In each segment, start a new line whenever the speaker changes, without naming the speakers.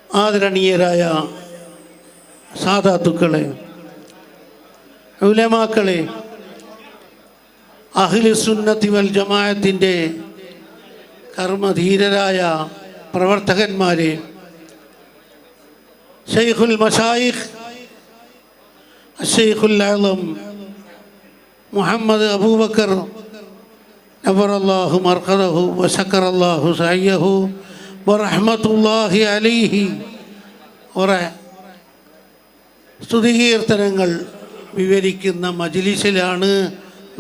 ആദരണീയരായ സാദാത്തുക്കളെ, ഉലമാക്കളെ, അഹ്ലു സുന്നത്തി വൽ ജമാഅത്തിൻ്റെ കർമ്മധീരരായ പ്രവർത്തകന്മാരെ, ശൈഖുൽ മശായിഖ് ശൈഖുൽ അഅ്ലം മുഹമ്മദ് അബൂബക്കർ നവറല്ലാഹു മർഖദഹു വശക്കറല്ലാഹു സഅയഹു വറഹ്മത്തുള്ളാഹി അലൈഹി സ്തുതികീർത്തനങ്ങൾ വിവരിക്കുന്ന മജ്ലിസിലാണ്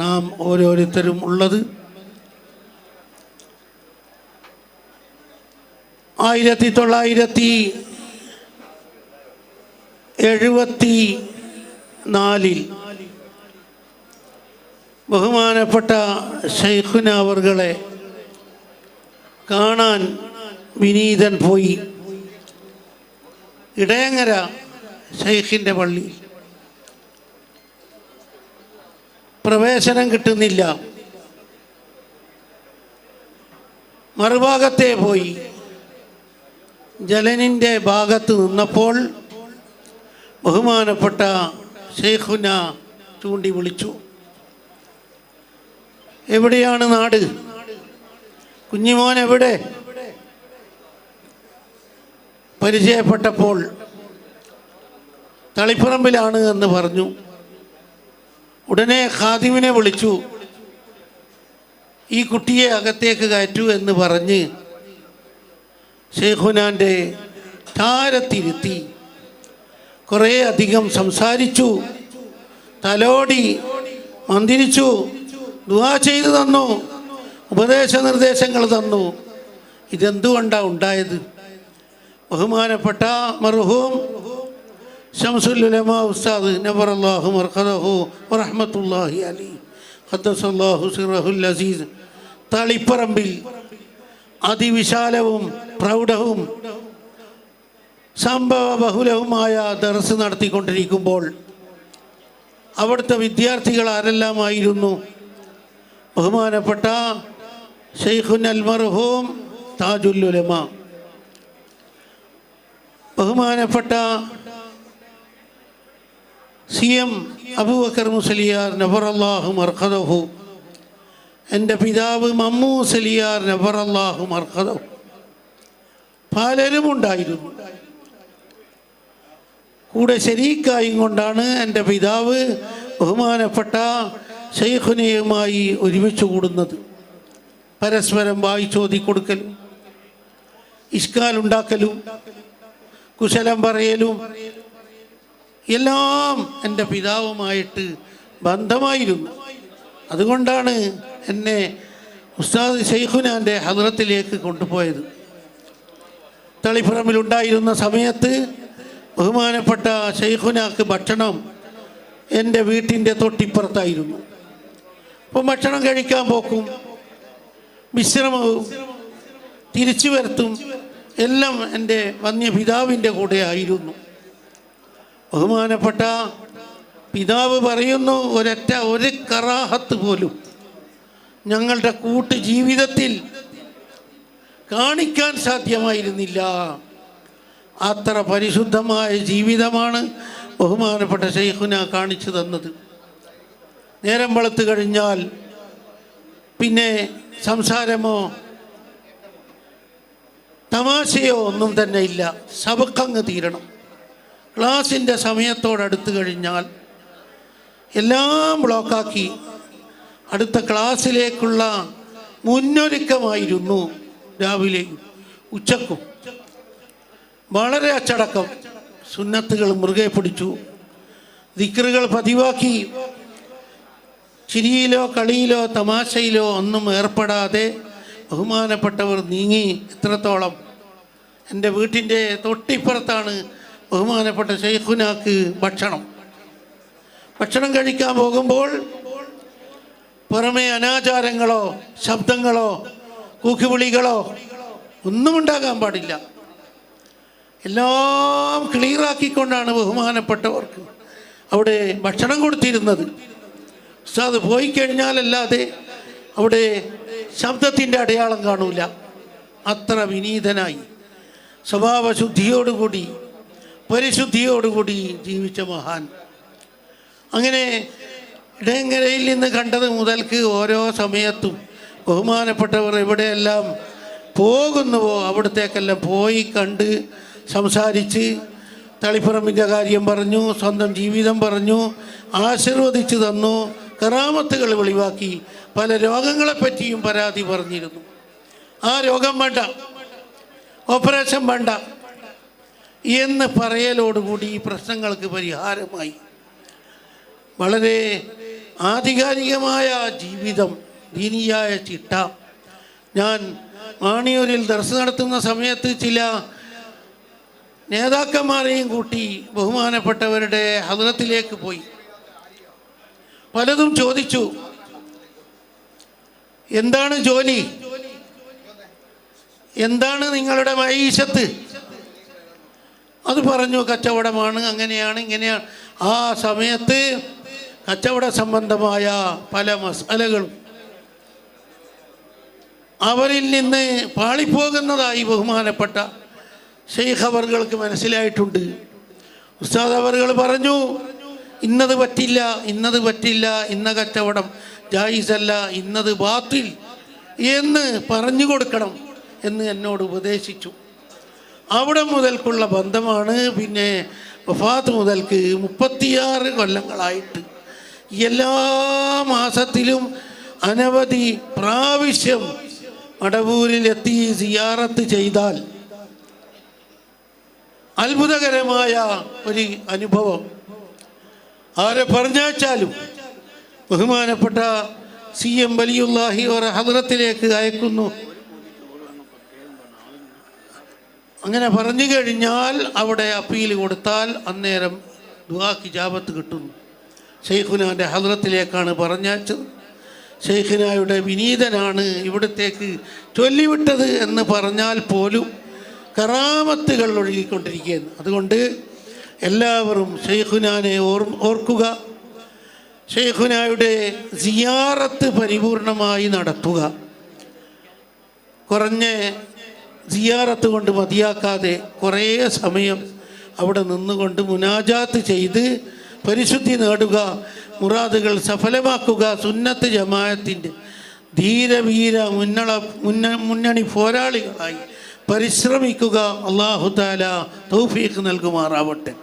നാം ഓരോരുത്തരും ഉള്ളത്. 1974 ബഹുമാനപ്പെട്ട ശൈഖുന അവർകളെ കാണാൻ വിനീതൻ പോയി. ഇടയങ്ങര ശൈഖിൻ്റെ പള്ളി പ്രവേശനം കിട്ടുന്നില്ല. മറുഭാഗത്തെ പോയി ജലനിൻ്റെ ഭാഗത്ത് നിന്നപ്പോൾ ബഹുമാനപ്പെട്ട ശൈഖുന ചൂണ്ടി വിളിച്ചു, എവിടെയാണ് നാട്? കുഞ്ഞിമോൻ എവിടെ? പരിചയപ്പെട്ടപ്പോൾ തളിപ്പറമ്പിലാണ് എന്ന് പറഞ്ഞു. ഉടനെ ഖാദിമിനെ വിളിച്ചു, ഈ കുട്ടിയെ അകത്തേക്ക് കയറ്റൂ എന്ന് പറഞ്ഞ് ശൈഖുനാൻ്റെ താരത്തിരുത്തി കുറേ അധികം സംസാരിച്ചു, തലോടി, മന്ദിരിച്ചു, ദുആ ചെയ്തു തന്നു, ഉപദേശ നിർദ്ദേശങ്ങൾ തന്നു. ഇതെന്തുകൊണ്ടാണ് ഉണ്ടായത്? ബഹുമാനപ്പെട്ട മർഹൂം ശംസുൽ ഉലമാ ഉസ്താദ് നവറല്ലാഹു മർഖദഹു വറഹ്മത്തുള്ളാഹി അലൈഹി ഖദ്ദസല്ലാഹു സിറഹുൽ അസീസ് തളിപ്പറമ്പിൽ അതിവിശാലവും പ്രൗഢവും സംഭവ ബഹുലവുമായ ദർസ് നടത്തിക്കൊണ്ടിരിക്കുമ്പോൾ അവിടുത്തെ വിദ്യാർത്ഥികൾ ആരെല്ലാമായിരുന്നു? ബഹുമാനപ്പെട്ട ശൈഖുന അൽ മർഹൂം താജുൽ ഉലമ, ബഹുമാനപ്പെട്ട CM അബൂബക്കർ മുസ്ലിയാർ നവറല്ലാഹു മർഖദഹു, എൻ്റെ പിതാവ് മമ്മൂ മുസ്ലിയാർ നവറല്ലാഹു മർഖദഹു, പലരും ഉണ്ടായിരുന്നു. കൂടെ ശരീക്കായും കൊണ്ടാണ് എൻ്റെ പിതാവ് ബഹുമാനപ്പെട്ട ശൈഖുനയുമായി ഒരുമിച്ച് കൂടുന്നത്. പരസ്പരം വായിച്ചോതി കൊടുക്കലും ഇഷ്കാലുണ്ടാക്കലും കുശലം പറയലും എല്ലാം എൻ്റെ പിതാവുമായിട്ട് ബന്ധമായിരുന്നു. അതുകൊണ്ടാണ് എന്നെ ഉസ്താദ് ശൈഖുനാൻ്റെ ഹദ്റത്തിലേക്ക് കൊണ്ടുപോയത്. തളിപ്പറമ്പിലുണ്ടായിരുന്ന സമയത്ത് ബഹുമാനപ്പെട്ട ശൈഖുനാക്ക് ഭക്ഷണം എൻ്റെ വീട്ടിൻ്റെ തൊട്ടിപ്പുറത്തായിരുന്നു. അപ്പം ഭക്ഷണം കഴിക്കാൻ പോക്കും, വിശ്രമവും, തിരിച്ചു വരത്തും എല്ലാം എൻ്റെ വന്യപിതാവിൻ്റെ കൂടെ ആയിരുന്നു. ബഹുമാനപ്പെട്ട പിതാവ് പറയുന്നു, ഒരു കറാഹത്ത് പോലും ഞങ്ങളുടെ കൂട്ട് ജീവിതത്തിൽ കാണിക്കാൻ സാധ്യമായിരുന്നില്ല. അത്ര പരിശുദ്ധമായ ജീവിതമാണ് ബഹുമാനപ്പെട്ട ശൈഖുന കാണിച്ചു തന്നത്. നേരം വെളുത്ത് കഴിഞ്ഞാൽ പിന്നെ സംസാരമോ തമാശയോ ഒന്നും തന്നെ ഇല്ല. സബക്കങ്ങ് തീരണം. ക്ലാസിൻ്റെ സമയത്തോടടുത്ത് കഴിഞ്ഞാൽ എല്ലാം ബ്ലോക്കാക്കി അടുത്ത ക്ലാസ്സിലേക്കുള്ള മുന്നൊരുക്കമായിരുന്നു. രാവിലെ ഉച്ചക്കും വളരെ അച്ചടക്കം, സുന്നത്തുകൾ മുറുകെ പിടിച്ചു, ദിക്റുകൾ പതിവാക്കി, ചിരിയിലോ കളിയിലോ തമാശയിലോ ഒന്നും ഏർപ്പെടാതെ ബഹുമാനപ്പെട്ടവർ നീങ്ങി. എത്രത്തോളം? എൻ്റെ വീട്ടിൻ്റെ തൊട്ടിപ്പുറത്താണ് ബഹുമാനപ്പെട്ട ശൈഖുനാക്ക് ഭക്ഷണം കഴിക്കാൻ പോകുമ്പോൾ പുറമേ അനാചാരങ്ങളോ ശബ്ദങ്ങളോ കൂക്കുവിളികളോ ഒന്നും ഉണ്ടാകാൻ പാടില്ല. എല്ലാം ക്ലിയറാക്കിക്കൊണ്ടാണ് ബഹുമാനപ്പെട്ടവർക്ക് അവിടെ ഭക്ഷണം കൊടുത്തിരുന്നത്. ഉസ്താദ് പോയി കഴിഞ്ഞാലല്ലാതെ അവിടെ ശബ്ദത്തിൻ്റെ അടയാളം കാണൂല. അത്ര വിനീതനായി സ്വഭാവശുദ്ധിയോടുകൂടി പരിശുദ്ധിയോടുകൂടി ജീവിച്ച മഹാൻ. അങ്ങനെ ഇടയങ്ങരയിൽ നിന്ന് കണ്ടത് മുതൽക്ക് ഓരോ സമയത്തും ബഹുമാനപ്പെട്ടവർ എവിടെയെല്ലാം പോകുന്നുവോ അവിടത്തേക്കെല്ലാം പോയി കണ്ട് സംസാരിച്ച് തളിപ്പറമ്പിൻ്റെ കാര്യം പറഞ്ഞു, സ്വന്തം ജീവിതം പറഞ്ഞു, ആശീർവദിച്ചു തന്നു, കറാമത്തുകൾ വെളിവാക്കി. പല രോഗങ്ങളെപ്പറ്റിയും പരാതി പറഞ്ഞിരുന്നു. ആ രോഗം വേണ്ട, ഓപ്പറേഷൻ വേണ്ട എന്ന് പറയലോടുകൂടി ഈ പ്രശ്നങ്ങൾക്ക് പരിഹാരമായി. വളരെ ആധികാരികമായ ജീവിതം, ദീനിയായ ചിട്ട. ഞാൻ മാണിയൂരിൽ ദർസ് നടത്തുന്ന സമയത്ത് ചില നേതാക്കന്മാരെയും കൂട്ടി ബഹുമാനപ്പെട്ടവരുടെ ഹദ്റത്തിലേക്ക് പോയി. പലതും ചോദിച്ചു. എന്താണ് ജോലി, എന്താണ് നിങ്ങളുടെ മഈശത്ത്? അത് പറഞ്ഞു, കച്ചവടമാണ്, അങ്ങനെയാണ്, ഇങ്ങനെയാണ്. ആ സമയത്ത് കച്ചവട സംബന്ധമായ പല മസലകളും അവരിൽ നിന്ന് പാളിപ്പോകുന്നതായി ബഹുമാനപ്പെട്ട ശൈഖ് അവർക്ക് മനസ്സിലായിട്ടുണ്ട്. ഉസ്താദ് അവറുകൾ പറഞ്ഞു, ഇന്നത് പറ്റില്ല, ഇന്നത് പറ്റില്ല, ഇന്ന കച്ചവടം ജായിസല്ല, ഇന്നത് ബാത്തിൽ എന്ന് പറഞ്ഞു കൊടുക്കണം എന്ന് എന്നോട് ഉപദേശിച്ചു. അവിടെ മുതൽക്കുള്ള ബന്ധമാണ്. പിന്നെ വഫാത്ത് മുതൽക്ക് 36 കൊല്ലങ്ങളായിട്ട് എല്ലാ മാസത്തിലും അനവധി പ്രാവശ്യം മടവൂരിലെത്തി സിയാറത്ത് ചെയ്താൽ അത്ഭുതകരമായ ഒരു അനുഭവം. ആരെ പറഞ്ഞാച്ചാലും ബഹുമാനപ്പെട്ട CM വലിയുല്ലാഹി അവരെ ഹദ്റത്തിലേക്ക് അയക്കുന്നു. അങ്ങനെ പറഞ്ഞു കഴിഞ്ഞാൽ അവിടെ അപ്പീൽ കൊടുത്താൽ അന്നേരം ദുആക്ക് ഇജാബത്ത് കിട്ടുന്നു. ശൈഖുനാൻ്റെ ഹദ്റത്തിലേക്കാണ് പറഞ്ഞയച്ചത്. ശൈഖുനായുടെ വിനീതനാണ് ഇവിടത്തേക്ക് ചൊല്ലിവിട്ടത് എന്ന് പറഞ്ഞാൽ പോലും കറാമത്തുകൾ ഒഴുകിക്കൊണ്ടിരിക്കുകയാണ്. അതുകൊണ്ട് എല്ലാവരും ശൈഖുനാനെ ഓർക്കുക, ശൈഖുനായുടെ സിയാറത്ത് പരിപൂർണമായി നടത്തുക. കുറഞ്ഞ സിയാറത്ത് കൊണ്ട് മതിയാക്കാതെ കുറേ സമയം അവിടെ നിന്നുകൊണ്ട് മുനാജാത്ത് ചെയ്ത് പരിശുദ്ധി നേടുക, മുറാദുകൾ സഫലമാക്കുക. സുന്നത്ത് ജമാഅത്തിൻ്റെ ധീരവീര മുന്നണി പോരാളികളായി പരിശ്രമിക്കുക. അല്ലാഹു തആല തൗഫീഖ് നൽകുമാറാവട്ടെ.